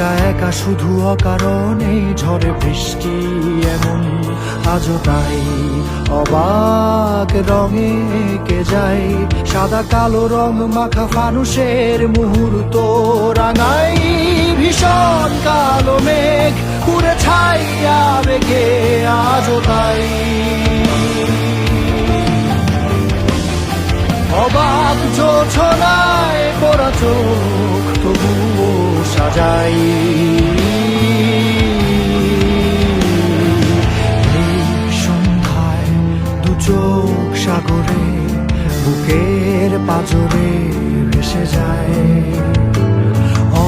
একা একা শুধু অকারণে ঝড়ে বৃষ্টি এমন আজও তাই অবাক রঙে কে যায় সাদা কালো রং মাখা ফানুষের মুহূর্ত রাঙাই ভীষণ কালো মেঘ পুরে ছাইয়া বেগে আজও তাই অবাক জোছনায় পড়া চোখ তবুও সাজাই এই সন্ধ্যায় দু চোখ সাগরে বুকের পাজরে ভেসে যায়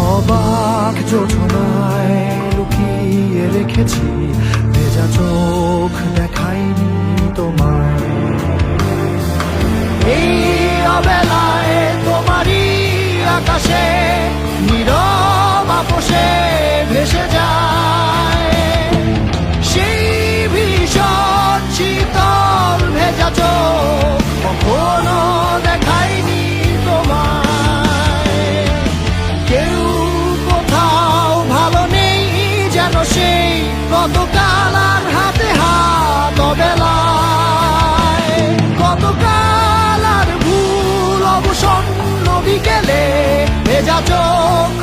অবাক জোছনায় লুকিয়ে রেখেছি ভেজা চোখ দেখাইনি তোমায় এই অবেলায় তোমারই আকাশে নীরব আপোষে ভেসে যায় সেই ভীষণ শীতল ভেজা চোখ কখনো দেখাইনি তোমায় কেউ কোথাও ভালো নেই যেন সেই গতকাল আর হাতে হাত অবেলায় গতকাল আর ভুল অবসন্ন বিকেলে ভেজা চোখ